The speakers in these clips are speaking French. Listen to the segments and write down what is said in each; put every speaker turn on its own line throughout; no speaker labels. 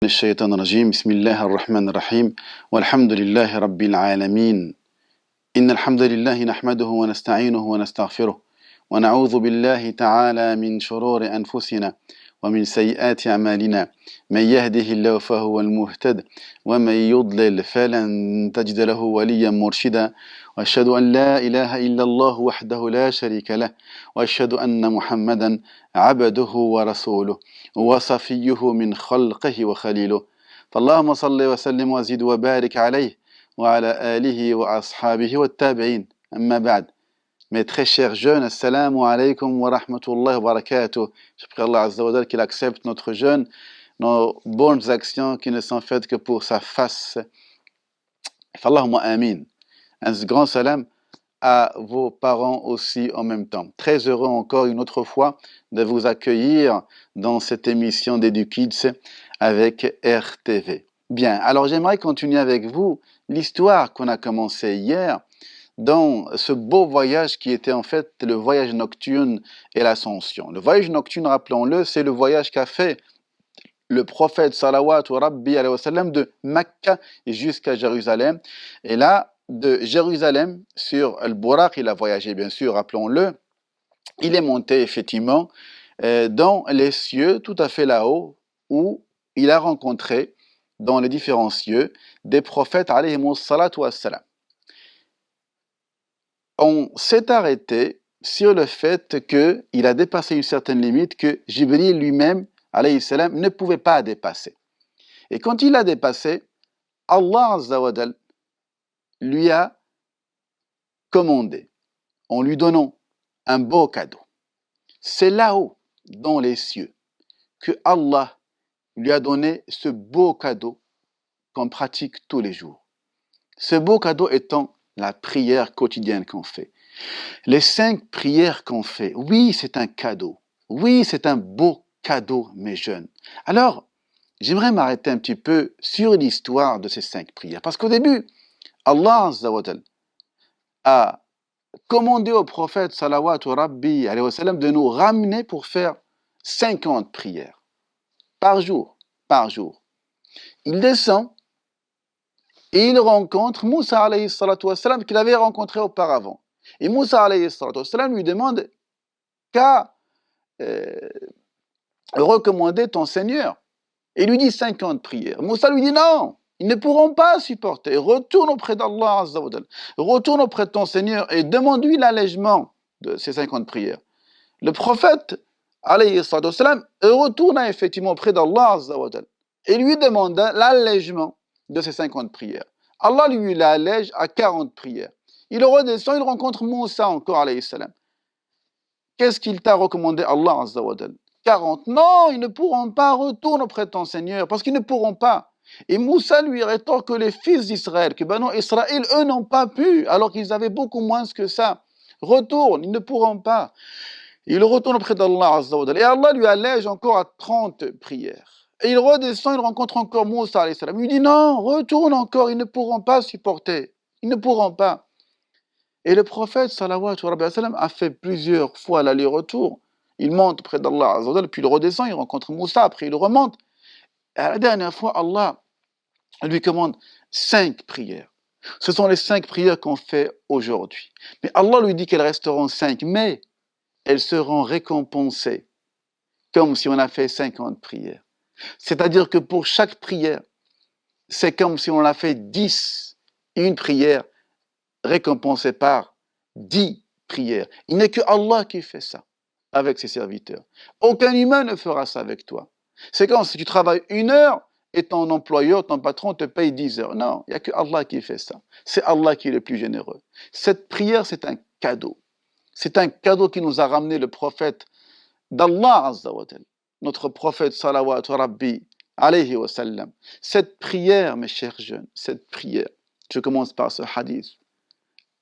الشيطان الرجيم بسم الله الرحمن الرحيم والحمد لله رب العالمين إن الحمد لله نحمده ونستعينه ونستغفره ونعوذ بالله تعالى من شرور أنفسنا ومن سيئات أعمالنا من يهده الله فهو المهتد ومن يضلل فلن تجد له وليا مرشدا وأشهد أن لا إله إلا الله وحده لا شريك له وأشهد أن محمدا عبده ورسوله وصفيه من خلقه وخليله فاللهم صل وسلم وزد وبارك عليه وعلى آله وأصحابه والتابعين أما بعد. Mes très chers jeunes, assalamu alaikum wa rahmatullahi wa barakatuh. Je prie Allah Azza wa Jal qu'il accepte notre jeûne, nos bonnes actions qui ne sont faites que pour sa face. Fallahumma amin. Un grand salam à vos parents aussi en même temps. Très heureux encore une autre fois de vous accueillir dans cette émission d'EduKids avec RTV. Bien, alors j'aimerais continuer avec vous l'histoire qu'on a commencée hier dans ce beau voyage qui était en fait le voyage nocturne et l'ascension. Le voyage nocturne, rappelons-le, c'est le voyage qu'a fait le prophète salawatu rabbi alayhi wa sallam de Mecca jusqu'à Jérusalem. Et là, de Jérusalem sur Al-Buraq, il a voyagé bien sûr, rappelons-le, il est monté effectivement dans les cieux tout à fait là-haut où il a rencontré dans les différents cieux des prophètes alayhimus salatu wassalam. On s'est arrêté sur le fait qu'il a dépassé une certaine limite que Jibril lui-même, alayhi salam, ne pouvait pas dépasser. Et quand il l'a dépassé, Allah Azza wa Jal lui a commandé, en lui donnant un beau cadeau. C'est là-haut, dans les cieux, que Allah lui a donné ce beau cadeau qu'on pratique tous les jours. Ce beau cadeau étant la prière quotidienne qu'on fait. Les 5 prières qu'on fait, oui, c'est un cadeau. Oui, c'est un beau cadeau, mes jeunes. Alors, j'aimerais m'arrêter un petit peu sur l'histoire de ces 5 prières. Parce qu'au début, Allah Azza wa Jal a commandé au prophète salawatu rabbi alayhi wa sallam de nous ramener pour faire 50 prières par jour. Il descend et il rencontre Moussa alayhi salatu wa sallam qu'il avait rencontré auparavant. Et Moussa alayhi salatu wa sallam lui demande qu'a recommandé ton Seigneur. Et il lui dit 50 prières. Moussa lui dit non, ils ne pourront pas supporter. Retourne auprès d'Allah Azza wa Jal. Retourne auprès de ton Seigneur et demande-lui l'allègement de ces 50 prières. Le prophète alayhi salatu wa sallam retourna effectivement auprès d'Allah Azza wa Jal et lui demanda l'allègement de ces 50 prières. Allah lui l'allège à 40 prières. Il redescend, il rencontre Moussa encore, alayhi salam. Qu'est-ce qu'il t'a recommandé, Allah Azza wa Jal? 40. Non, ils ne pourront pas. Retourne auprès de ton Seigneur, parce qu'ils ne pourront pas. Et Moussa lui rétorque que les fils d'Israël, que Banu Israël, eux n'ont pas pu, alors qu'ils avaient beaucoup moins que ça. Retourne, ils ne pourront pas. Il retourne auprès d'Allah Azza wa Jal. Et Allah lui allège encore à 30 prières. Et il redescend, il rencontre encore Moussa, alayhi salam. Il lui dit non, retourne encore, ils ne pourront pas supporter. Ils ne pourront pas. Et le prophète salawatu rabbi sallam a fait plusieurs fois l'aller-retour. Il monte près d'Allah Azza wa Jal, puis il redescend, il rencontre Moussa, après il remonte. Et à la dernière fois, Allah lui commande 5 prières. Ce sont les 5 prières qu'on fait aujourd'hui. Mais Allah lui dit qu'elles resteront 5, mais elles seront récompensées comme si on a fait 50 prières. C'est-à-dire que pour chaque prière, c'est comme si on a fait 10, une prière récompensée par 10 prières. Il n'est que Allah qui fait ça avec ses serviteurs. Aucun humain ne fera ça avec toi. C'est comme si tu travailles 1 heure et ton employeur, ton patron te paye 10 heures. Non, il n'y a que Allah qui fait ça. C'est Allah qui est le plus généreux. Cette prière, c'est un cadeau. C'est un cadeau qui nous a ramené le prophète d'Allah Azza wa Jal, notre prophète salawatu rabbi alayhi wa sallam. Cette prière, mes chers jeunes, cette prière, je commence par ce hadith.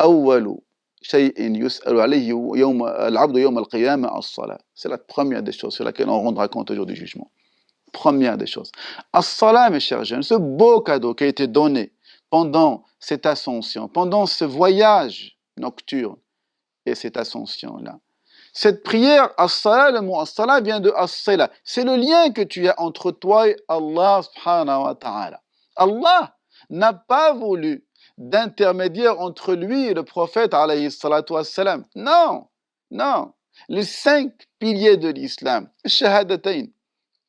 أول شيء يسأل عليه يوم العبد يوم القيامة الصلاة. C'est la première des choses sur laquelle on rendra compte au jour du jugement. Première des choses. As-salat, mes chers jeunes, ce beau cadeau qui a été donné pendant cette ascension, pendant ce voyage nocturne et cette ascension-là. Cette prière, as-salat, le mot as-salat vient de as-sila. C'est le lien que tu as entre toi et Allah subhanahu wa ta'ala. Allah n'a pas voulu d'intermédiaire entre lui et le prophète alayhi salatu wassalam. Non, non. Les 5 piliers de l'islam, shahadatayn,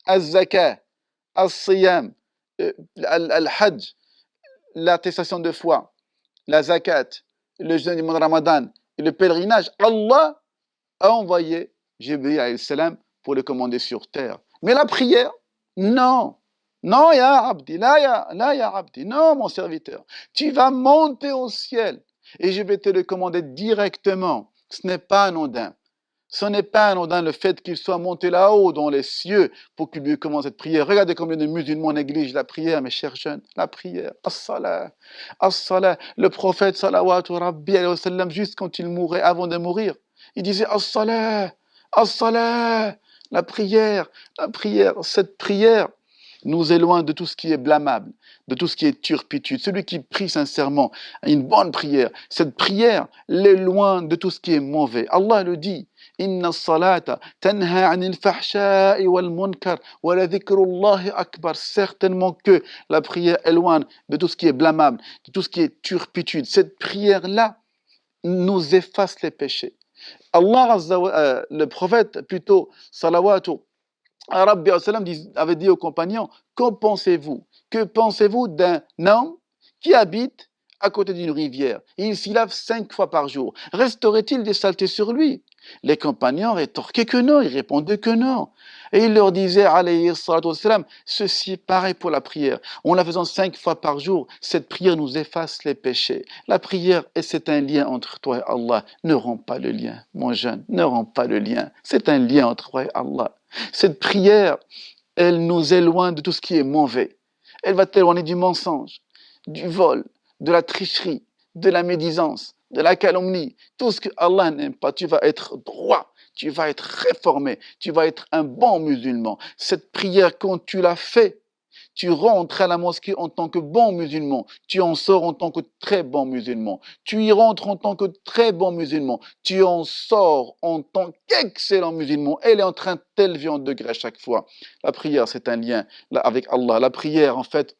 az-zakah, as-siyam, al-hajj, l'attestation de foi, la zakat, le jeûne du mois de Ramadan et le pèlerinage, Allah a envoyé Jibril alayhi salam pour le commander sur terre. Mais la prière, non. Non, ya abdi, la ya abdi, non, mon serviteur. Tu vas monter au ciel et je vais te le commander directement. Ce n'est pas anodin. Ce n'est pas anodin le fait qu'il soit monté là-haut dans les cieux pour qu'il lui commande cette prière. Regardez combien de musulmans négligent la prière, mes chers jeunes. La prière, as-salat, as-salat. Le prophète, salawatu rabbi alayhi wa sallam, juste quand il mourait, avant de mourir, il disait as-salat, as-salat. La prière, cette prière nous éloigne de tout ce qui est blâmable, de tout ce qui est turpitude. Celui qui prie sincèrement, une bonne prière, cette prière l'éloigne de tout ce qui est mauvais. Allah le dit. Inna as-salata tanha 'anil fahsha'i wal munkar wa la dhikrullahi akbar. Certainement que la prière éloigne de tout ce qui est blâmable, de tout ce qui est turpitude. Cette prière-là nous efface les péchés. Allah, le prophète plutôt, salawatu Rabbi sallam avait dit aux compagnons, qu'en pensez-vous? Que pensez-vous d'un homme qui habite à côté d'une rivière et il s'y lave 5 fois par jour? Resterait-il des saletés sur lui? Les compagnons rétorquaient que non, ils répondaient que non. Et il leur disait, alayhi salatu wassalam, ceci est pareil pour la prière. En la faisant 5 fois par jour, cette prière nous efface les péchés. La prière, et c'est un lien entre toi et Allah. Ne romps pas le lien, mon jeune, ne romps pas le lien. C'est un lien entre toi et Allah. Cette prière, elle nous éloigne de tout ce qui est mauvais. Elle va t'éloigner du mensonge, du vol, de la tricherie, de la médisance, de la calomnie, tout ce que Allah n'aime pas. Tu vas être droit, tu vas être réformé, tu vas être un bon musulman. Cette prière, quand tu l'as fait, tu rentres à la mosquée en tant que bon musulman, tu en sors en tant que très bon musulman, tu y rentres en tant que très bon musulman, tu en sors en tant qu'excellent musulman. Elle est en train de t'élever en degré à chaque fois. La prière, c'est un lien avec Allah. La prière, en fait,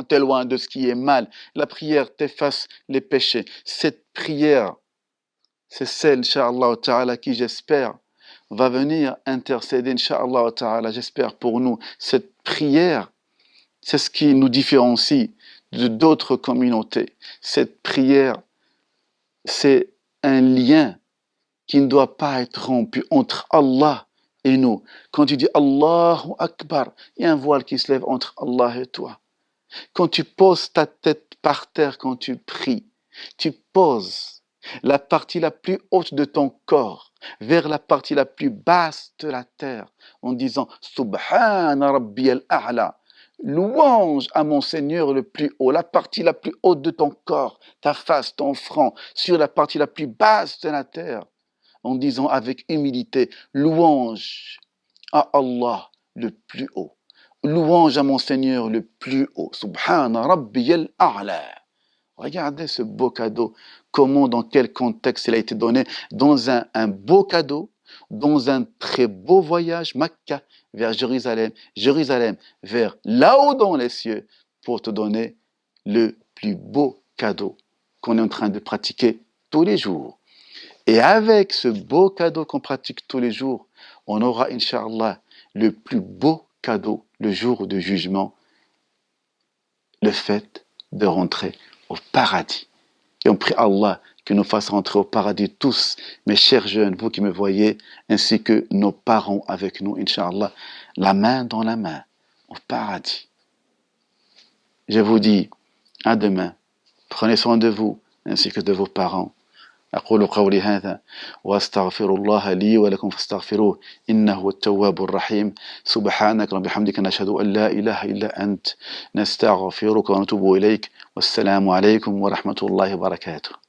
t'éloigne de ce qui est mal. La prière t'efface les péchés. Cette prière, c'est celle, Inch'Allah Ta'ala, qui j'espère va venir intercéder, Inch'Allah Ta'ala, j'espère pour nous. Cette prière, c'est ce qui nous différencie de d'autres communautés. Cette prière, c'est un lien qui ne doit pas être rompu entre Allah et nous. Quand tu dis Allahu Akbar, il y a un voile qui se lève entre Allah et toi. Quand tu poses ta tête par terre quand tu pries, tu poses la partie la plus haute de ton corps vers la partie la plus basse de la terre en disant Subhana Rabbiyal A'la. Louange à mon Seigneur le plus haut, la partie la plus haute de ton corps, ta face, ton front, sur la partie la plus basse de la terre, en disant avec humilité, louange à Allah le plus haut. Louange à mon Seigneur le plus haut. Subhana Rabbiyal A'la. Regardez ce beau cadeau. Comment, dans quel contexte il a été donné? Dans un beau cadeau, dans un très beau voyage, Mecca vers Jérusalem, Jérusalem vers là-haut dans les cieux, pour te donner le plus beau cadeau qu'on est en train de pratiquer tous les jours. Et avec ce beau cadeau qu'on pratique tous les jours, on aura, Inch'Allah, le plus beau cadeau, le jour du jugement, le fait de rentrer au paradis. Et on prie Allah qu'il nous fasse rentrer au paradis tous, mes chers jeunes, vous qui me voyez, ainsi que nos parents avec nous, Inch'Allah, la main dans la main, au paradis. Je vous dis à demain. Prenez soin de vous, ainsi que de vos parents. أقول قولي هذا وأستغفر الله لي ولكم فاستغفروه إنه هو التواب الرحيم سبحانك وبحمدك نشهد أن لا إله إلا أنت نستغفرك ونتوب إليك والسلام عليكم ورحمة الله وبركاته